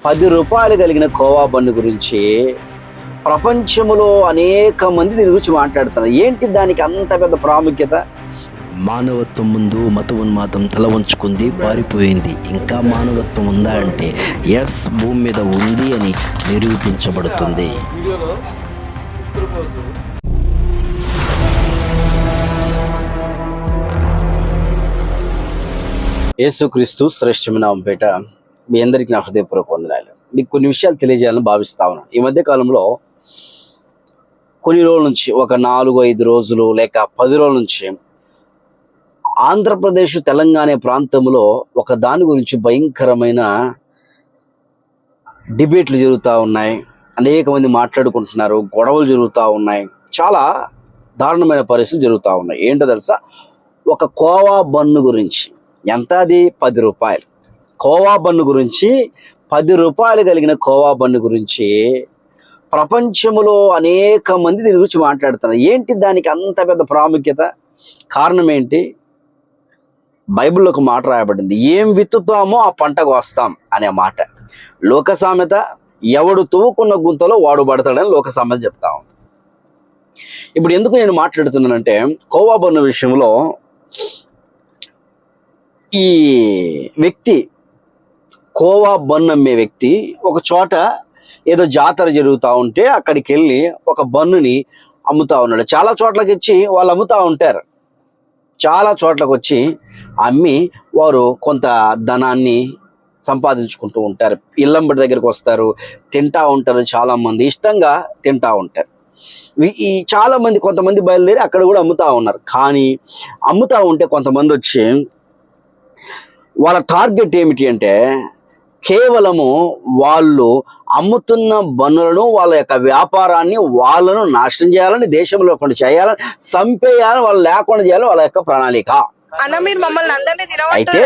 రూ. 10 కలిగిన కోవా బన్ను గురించి ప్రపంచంలో అనేక మంది దీని గురించి మాట్లాడుతున్నారు. ఏంటి దానికి అంత పెద్ద ప్రాముఖ్యత? మానవత్వం ముందు మత ఉన్మాదం తల వంచుకుంది, పారిపోయింది. ఇంకా మానవత్వం ఉందా అంటే ఎస్, భూమి మీద ఉంది అని నిరూపించబడుతుంది. యేసుక్రీస్తు శ్రేష్టమైన నామం పేట మీ అందరికీ నా హృదయపూర్వక వందనాలు. మీకు కొన్ని విషయాలు తెలియజేయాలని భావిస్తా ఉన్నాను. ఈ మధ్య కాలంలో కొన్ని రోజుల నుంచి, ఒక 4-5 రోజులు లేక 10 రోజుల నుంచి ఆంధ్రప్రదేశ్, తెలంగాణ ప్రాంతంలో ఒక దాని గురించి భయంకరమైన డిబేట్లు జరుగుతూ ఉన్నాయి. అనేక మంది మాట్లాడుకుంటున్నారు, గొడవలు జరుగుతూ ఉన్నాయి, చాలా దారుణమైన పరిస్థితులు జరుగుతూ ఉన్నాయి. ఏంటో తెలుసా? ఒక కోవా బన్ను గురించి. ఎంత అది? రూ. 10. కోవా బన్ను గురించి, రూ. 10 కలిగిన కోవా బన్ను గురించి ప్రపంచంలో అనేక మంది దీని గురించి మాట్లాడుతున్నారు. ఏంటి దానికి అంత పెద్ద ప్రాముఖ్యత? కారణం ఏంటి? బైబిల్లో ఒక మాట రాయబడింది, ఏం విత్తుతామో ఆ పంటకు వస్తాం అనే మాట. లోక సామెత, ఎవడు తవ్వుకున్న గుంతలో వాడు పడతాడని లోక సామెత చెప్తా ఉంది. ఇప్పుడు ఎందుకు నేను మాట్లాడుతున్నానంటే, కోవా బన్ను విషయంలో ఈ వ్యక్తి, కోవా బన్ను అమ్మే వ్యక్తి ఒక చోట ఏదో జాతర జరుగుతూ ఉంటే అక్కడికి వెళ్ళి ఒక బన్నుని అమ్ముతా ఉన్నాడు. చాలా చోట్లకి వచ్చి వాళ్ళు అమ్ముతూ ఉంటారు. చాలా చోట్లకు వచ్చి అమ్మి వారు కొంత ధనాన్ని సంపాదించుకుంటూ ఉంటారు. ఇల్లంబడి దగ్గరికి వస్తారు, తింటా ఉంటారు. చాలామంది ఇష్టంగా తింటా ఉంటారు. ఈ చాలామంది, కొంతమంది బయలుదేరి అక్కడ కూడా అమ్ముతూ ఉన్నారు. కానీ అమ్ముతూ ఉంటే కొంతమంది వచ్చి వాళ్ళ టార్గెట్ ఏమిటి అంటే, కేవలము వాళ్ళు అమ్ముతున్న బన్నులను, వాళ్ళ యొక్క వ్యాపారాన్ని, వాళ్ళను నాశనం చేయాలని, దేశంలో కొన్ని చేయాలని, చంపేయాలని, వాళ్ళు లేకుండా చేయాలని వాళ్ళ యొక్క ప్రణాళిక. అయితే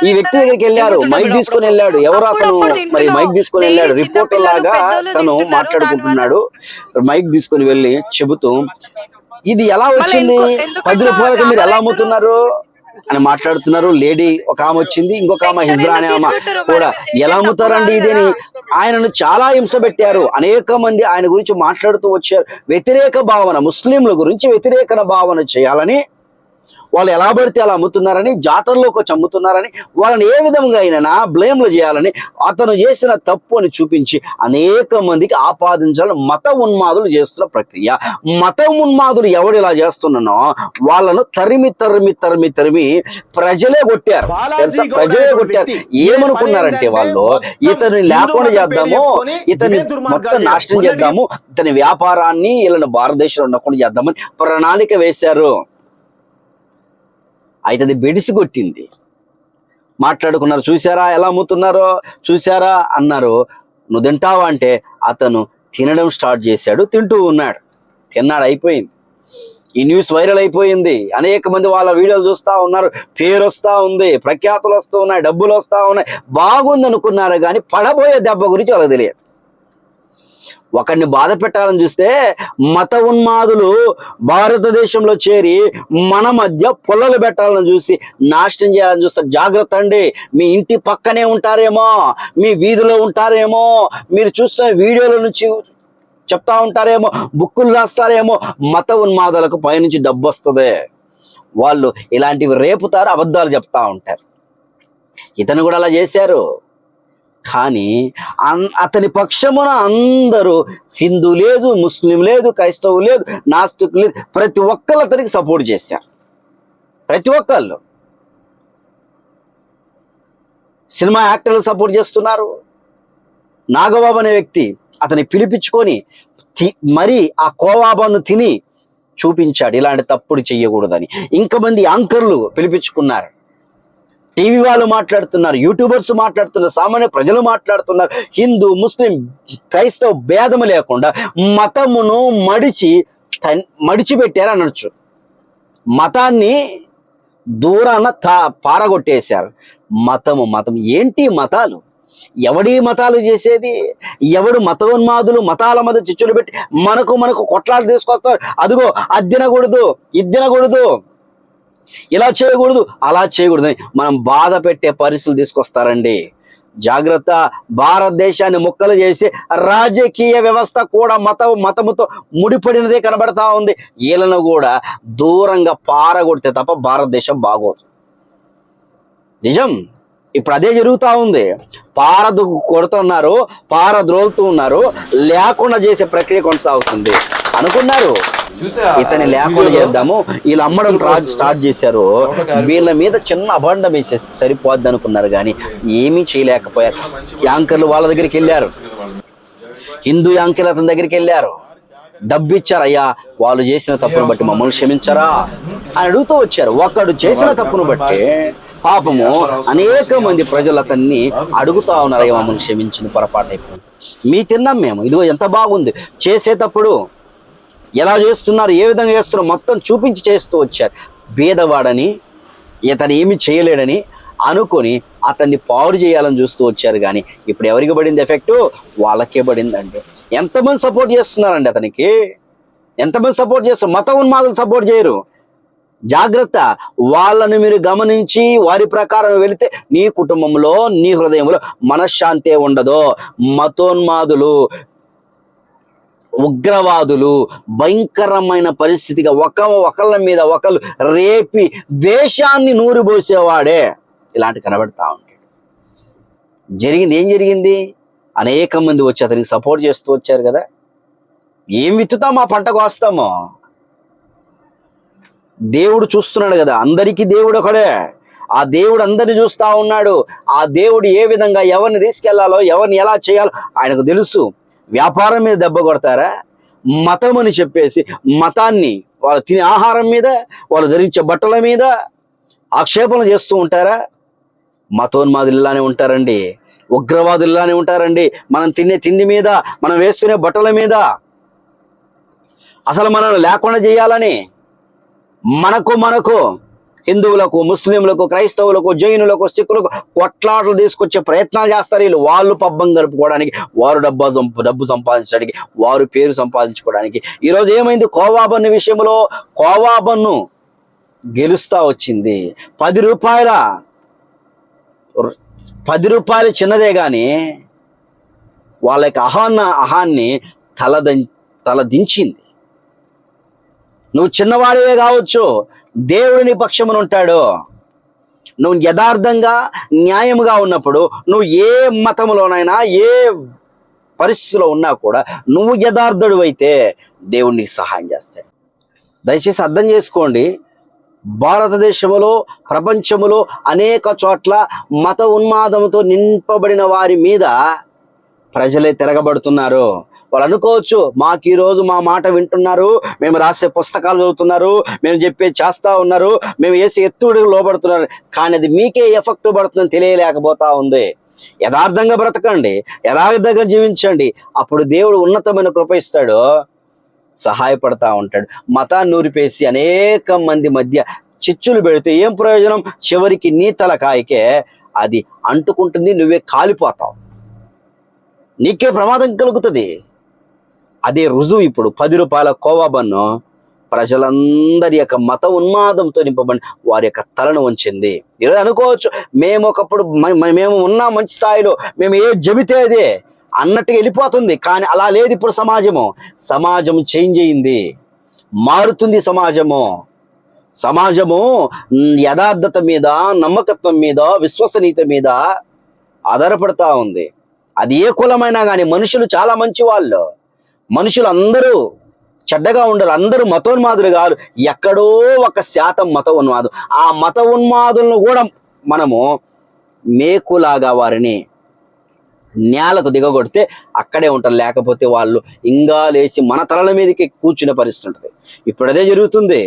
ఈ వ్యక్తి దగ్గరికి వెళ్ళారు, మైక్ తీసుకొని వెళ్ళాడు. ఎవరో అతను మరి మైక్ తీసుకొని వెళ్ళాడు, రిపోర్టర్ లాగా తను మాట్లాడుకుంటున్నాడు. మైక్ తీసుకొని వెళ్ళి చెబుతూ, ఇది ఎలా వచ్చింది, రూ. 10 మీరు ఎలా అమ్ముతున్నారు అని మాట్లాడుతున్నారు. లేడీ ఒక ఆమె వచ్చింది, ఇంకొక ఆమె హిజ్రా అనే ఆమె కూడా, ఎలా అమ్ముతారండి ఇది అని ఆయనను చాలా హింస పెట్టారు. అనేక మంది ఆయన గురించి మాట్లాడుతూ వచ్చారు. వ్యతిరేక భావన, ముస్లింల గురించి వ్యతిరేక భావన చేయాలని, వాళ్ళు ఎలా పడితే అలా అమ్ముతున్నారని, జాతరలోకి వచ్చి అమ్ముతున్నారని, వాళ్ళని ఏ విధంగా అయినా బ్లేమ్లు చేయాలని, అతను చేసిన తప్పు అని చూపించి అనేక మందికి ఆపాదించాలని మత ఉన్మాదులు చేస్తున్న ప్రక్రియ. మత ఉన్మాదులు ఎవడు ఇలా చేస్తున్నానో వాళ్ళను తరిమి తరిమి తరిమి తరిమి ప్రజలే కొట్టారు. ప్రజలే కొట్టారు. ఏమనుకున్నారంటే వాళ్ళు, ఇతన్ని లేకుండా చేద్దాము, ఇతన్ని మొత్తం నాశనం చేద్దాము, ఇతని వ్యాపారాన్ని వీళ్ళని భారతదేశంలో ఉండకుండా చేద్దామని ప్రణాళిక వేశారు. అయితే అది బెడిసి కొట్టింది. మాట్లాడుకున్నారు, చూసారా ఎలా అమ్ముతున్నారో, చూసారా అన్నారు. నువ్వు తింటావా అంటే అతను తినడం స్టార్ట్ చేశాడు. తింటూ ఉన్నాడు, తిన్నాడు, అయిపోయింది. ఈ న్యూస్ వైరల్ అయిపోయింది. అనేక మంది వాళ్ళ వీడియోలు చూస్తూ ఉన్నారు, పేరు వస్తూ ఉంది, ప్రఖ్యాతులు వస్తూ ఉన్నాయి, డబ్బులు వస్తూ ఉన్నాయి. బాగుంది అనుకున్నారు, కానీ పడబోయే దెబ్బ గురించి వాళ్ళకి తెలియదు. ఒకరిని బాధ పెట్టాలని చూస్తే మత ఉన్మాదులు భారతదేశంలో చేరి మన మధ్య పొల్లలు పెట్టాలని చూసి నాశనం చేయాలని చూస్తారు. జాగ్రత్త అండి. మీ ఇంటి పక్కనే ఉంటారేమో, మీ వీధిలో ఉంటారేమో, మీరు చూస్తున్న వీడియోల నుంచి చెప్తా ఉంటారేమో, బుక్కులు రాస్తారేమో. మత ఉన్మాదాలకు పైనుంచి డబ్బు వస్తుంది. వాళ్ళు ఇలాంటివి రేపుతారు, అబద్ధాలు చెప్తా ఉంటారు. ఇతను కూడా అలా చేశారు. కానీ అతని పక్షమున అందరూ, హిందూ లేదు, ముస్లిం లేదు, క్రైస్తవు లేదు, నాస్తికులు లేదు, ప్రతి ఒక్కళ్ళు అతనికి సపోర్ట్ చేశారు. ప్రతి ఒక్కళ్ళు సినిమా యాక్టర్లు సపోర్ట్ చేస్తున్నారు. నాగబాబు అనే వ్యక్తి అతని పిలిపించుకొని మరి ఆ కోవా బన్ను తిని చూపించాడు, ఇలాంటి తప్పుడు చెయ్యకూడదని. ఇంకమంది యాంకర్లు పిలిపించుకున్నారు. టీవీ వాళ్ళు మాట్లాడుతున్నారు, యూట్యూబర్స్ మాట్లాడుతున్నారు, సామాన్య ప్రజలు మాట్లాడుతున్నారు. హిందూ, ముస్లిం, క్రైస్తవ భేదము లేకుండా మతమును మడిచిపెట్టారు అనొచ్చు. మతాన్ని దూరాన పారగొట్టేశారు. మతం ఏంటి? మతాలు ఎవడి మతాలు చేసేది? ఎవడు మతోన్మాదులు మతాల మధ్య చిచ్చులు పెట్టి మనకు కొట్లాలు తీసుకొస్తారు. అదిగో అది తినకూడదు, ఇది తినకూడదు, ఇలా చేయకూడదు, అలా చేయకూడదు అని మనం బాధ పెట్టే పరిస్థితులు తీసుకొస్తారండి. జాగ్రత్త. భారతదేశాన్ని ముక్కలు చేసి రాజకీయ వ్యవస్థ కూడా మతముతో ముడిపడినదే కనబడతా ఉంది. వీళ్ళను కూడా దూరంగా పారగొడితే తప్ప భారతదేశం బాగోదు. నిజం. ఇప్పుడు అదే జరుగుతూ ఉంది. కొడుతున్నారు, పారద్రోలుతూ ఉన్నారు, లేకుండా చేసే ప్రక్రియ కొనసాగుతుంది. అనుకున్నారు ఇతని లేకుండా చేద్దాము, వీళ్ళు అమ్మడం స్టార్ట్ చేశారు, వీళ్ళ మీద చిన్న అభాండం వేసేస్తే సరిపోద్ది అనుకున్నారు, కానీ ఏమీ చేయలేకపోయారు. యాంకర్లు వాళ్ళ దగ్గరికి వెళ్ళారు, హిందూ యాంకర్లు అతని దగ్గరికి వెళ్ళారు, డబ్బు ఇచ్చారు, అయ్యా వాళ్ళు చేసిన తప్పును బట్టి మమ్మల్ని క్షమించరా అని అడుగుతూ వచ్చారు. ఒకడు చేసిన తప్పును బట్టి పాపము అనేక మంది ప్రజలు అతన్ని అడుగుతా ఉన్నారు, అయ్యా మమ్మల్ని క్షమించిన పొరపాటు అయిపోయింది, మీ తిన్నాం మేము, ఇదిగో ఎంత బాగుంది, చేసేటప్పుడు ఎలా చేస్తున్నారు, ఏ విధంగా చేస్తున్నారు మొత్తం చూపించి చేస్తూ వచ్చారు. బీదవాడని, ఇతను ఏమి చేయలేడని అనుకొని అతన్ని పాడు చేయాలని చూస్తూ వచ్చారు. కానీ ఇప్పుడు ఎవరికి పడింది ఎఫెక్టు? వాళ్ళకే పడిందండి. ఎంతమంది సపోర్ట్ చేస్తున్నారండి అతనికి? ఎంతమంది సపోర్ట్ చేస్తారు? మత ఉన్మాదులు సపోర్ట్ చేయరు. జాగ్రత్త. వాళ్ళని మీరు గమనించి వారి ప్రకారం వెళితే నీ కుటుంబంలో, నీ హృదయంలో మనశ్శాంతి ఉండదు. మతోన్మాదులు, ఉగ్రవాదులు భయంకరమైన పరిస్థితిగా ఒకళ్ళ మీద ఒకళ్ళు రేపి దేశాన్ని నూరిపోసేవాడే ఇలాంటి కనబడతా ఉంటాడు. ఏం జరిగింది? అనేక మంది వచ్చి అతనికి సపోర్ట్ చేస్తూ వచ్చారు కదా. ఏం విత్తుతామో ఆ పంట కోస్తామో. దేవుడు చూస్తున్నాడు కదా, అందరికీ దేవుడు ఒకడే. ఆ దేవుడు అందరిని చూస్తా ఉన్నాడు. ఆ దేవుడు ఏ విధంగా ఎవరిని తీసుకెళ్లాలో, ఎవరిని ఎలా చేయాలో ఆయనకు తెలుసు. వ్యాపారం మీద దెబ్బ కొడతారా? మతం అని చెప్పేసి మతాన్ని వాళ్ళు తినే ఆహారం మీద, వాళ్ళు ధరించే బట్టల మీద ఆక్షేపణ చేస్తూ ఉంటారా? మతోన్మాదులు ఇలానే ఉంటారండి, ఉగ్రవాదులు ఇలానే ఉంటారండి. మనం తినే తిండి మీద, మనం వేసుకునే బట్టల మీద, అసలు మనల్ని లేకుండా చేయాలని మనకు హిందువులకు, ముస్లింలకు, క్రైస్తవులకు, జైనులకు, సిక్కులకు కొట్లాటలు తీసుకొచ్చే ప్రయత్నాలు చేస్తారు వీళ్ళు. వాళ్ళు పబ్బం గడుపుకోవడానికి, వారు డబ్బు సంపాదించడానికి, వారు పేరు సంపాదించుకోవడానికి. ఈరోజు ఏమైంది? కోవాబన్ను విషయంలో కోవాబన్ను గెలుస్తా వచ్చింది. 10 రూపాయలు చిన్నదే కానీ వాళ్ళ యొక్క అహాన్ని తలదించింది. నువ్వు చిన్నవాడివే కావచ్చు, దేవుడు నీ పక్షమున ఉంటాడు. నువ్వు యథార్థంగా, న్యాయముగా ఉన్నప్పుడు, నువ్వు ఏ మతంలోనైనా, ఏ పరిస్థితిలో ఉన్నా కూడా నువ్వు యథార్థుడు అయితే దేవుడు నీకు సహాయం చేస్తాడు. దయచేసి అర్థం చేసుకోండి. భారతదేశంలో, ప్రపంచంలో అనేక చోట్ల మత ఉన్మాదంతో నింపబడిన వారి మీద ప్రజలే తిరగబడుతున్నారు. వాళ్ళు అనుకోవచ్చు, మాకు ఈరోజు మా మాట వింటున్నారు, మేము రాసే పుస్తకాలు చదువుతున్నారు, మేము చెప్పే చేస్తా ఉన్నారు, మేము వేసే ఎత్తుడికి లోబడుతున్నారు, కానీ అది మీకే ఎఫెక్ట్ పడుతుందని తెలియలేకపోతా ఉంది. యథార్థంగా బ్రతకండి, యథార్థంగా జీవించండి, అప్పుడు దేవుడు ఉన్నతమైన కృప ఇస్తాడు, సహాయపడతా ఉంటాడు. మతాన్ని నూరిపేసి అనేక మంది మధ్య చిచ్చులు పెడితే ఏం ప్రయోజనం? చివరికి నీ తలకాయకే అది అంటుకుంటుంది, నువ్వే కాలిపోతావు, నీకే ప్రమాదం కలుగుతుంది. అదే రుజువు. ఇప్పుడు 10 రూపాయల కోవాబన్ను ప్రజలందరి యొక్క మత ఉన్మాదంతో నింపబడి వారి యొక్క తలను వంచింది. ఈరోజు అనుకోవచ్చు, మేము ఒకప్పుడు మేము ఉన్న మంచి స్థాయిలో, మేము ఏ చెబితే అదే అన్నట్టుగా వెళ్ళిపోతుంది. కానీ అలా లేదు. ఇప్పుడు సమాజం చేంజ్ అయింది, మారుతుంది. సమాజము యథార్థత మీద, నమ్మకత్వం మీద, విశ్వసనీయత మీద ఆధారపడతా ఉంది. అది ఏ కులమైనా కానీ మనుషులు చాలా మంచి వాళ్ళు, మనుషులు అందరూ చెడ్డగా ఉండరు, అందరూ మతోన్మాదులు కాదు. ఎక్కడో 1% మత ఉన్మాదు. ఆ మత ఉన్మాదులను కూడా మనము మేకులాగా వారిని నేలకు దిగగొడితే అక్కడే ఉంటారు, లేకపోతే వాళ్ళు ఇంకా లేచి మన తలల మీదకి కూర్చునే పరిస్థితి ఉంటుంది. ఇప్పుడు అదే జరుగుతుంది.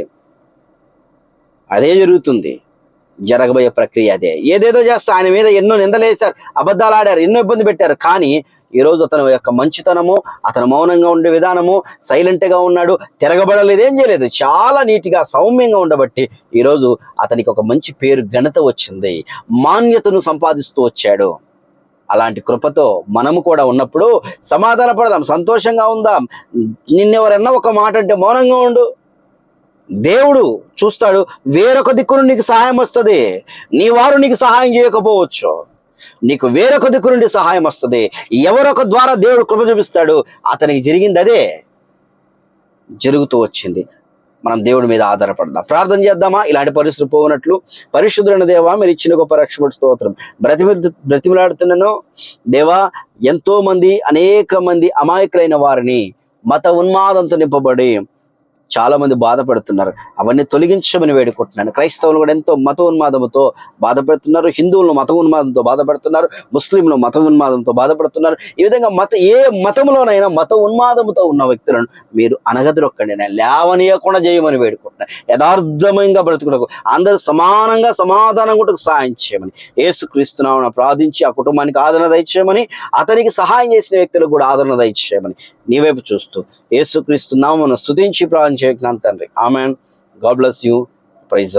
జరగబోయే ప్రక్రియ అదే. ఏదేదో చేస్తా ఆయన మీద ఎన్నో నిందలేశారు, అబద్ధాలు ఆడారు, ఎన్నో ఇబ్బంది పెట్టారు. కానీ ఈరోజు అతని యొక్క మంచితనము, అతను మౌనంగా ఉండే విధానము, సైలెంట్గా ఉన్నాడు, తిరగబడలేదు, ఏం చేయలేదు, చాలా నీట్గా సౌమ్యంగా ఉండబట్టి ఈరోజు అతనికి ఒక మంచి పేరు, ఘనత వచ్చింది, మాన్యతను సంపాదిస్తూ వచ్చాడు. అలాంటి కృపతో మనము కూడా ఉన్నప్పుడు సమాధాన పడదాం, సంతోషంగా ఉందాం. నిన్నెవరన్నా ఒక మాట అంటే మౌనంగా ఉండు, దేవుడు చూస్తాడు. వేరొక దిక్కును నీకు సహాయం వస్తుంది. నీ వారు నీకు సహాయం చేయకపోవచ్చు, నీకు వేరొక దిక్కు నుండి సహాయం వస్తుంది. ఎవరొక ద్వారా దేవుడు కృప చూపిస్తాడు. అతనికి జరిగింది అదే జరుగుతూ వచ్చింది. మనం దేవుడి మీద ఆధారపడదాం. ప్రార్థన చేద్దామా? ఇలాంటి పరిస్థితులు పోనట్లు. పరిశుద్ధులైన దేవా, మీరు ఇచ్చిన గొప్ప రక్షణ స్తోత్రం. బ్రతిమిలాడుతున్నాను దేవా. ఎంతో మంది, అనేక మంది అమాయకులైన వారిని మత ఉన్మాదంతో నింపబడి చాలా మంది బాధపడుతున్నారు. అవన్నీ తొలగించమని వేడుకుంటున్నాను. క్రైస్తవులు కూడా ఎంతో మత ఉన్మాదంతో బాధపడుతున్నారు. హిందువులు మత ఉన్మాదంతో బాధపడుతున్నారు. ముస్లింలు మత ఉన్మాదంతో బాధపడుతున్నారు. ఈ విధంగా ఏ మతంలోనైనా మత ఉన్మాదంతో ఉన్న వ్యక్తులను మీరు అనగదొక్కండి. నేను లేవనీయకుండా చేయమని వేడుకుంటున్నాను. యథార్థంగా బ్రతుకుటకు అందరూ సమానంగా సమాధానంగా కూడా సహాయం చేయమని యేసుక్రీస్తు నామమున ప్రార్థించి ఆ కుటుంబానికి ఆదరణ దయచేయమని, అతనికి సహాయం చేసిన వ్యక్తులకు కూడా ఆదరణ దయచేయమని నీ వైపు చూస్తూ యేసుక్రీస్తు నామమున స్తుతించి ప్రార్థన చేయకున్నాను తండ్రి. Amen. God bless you. Praise the lord.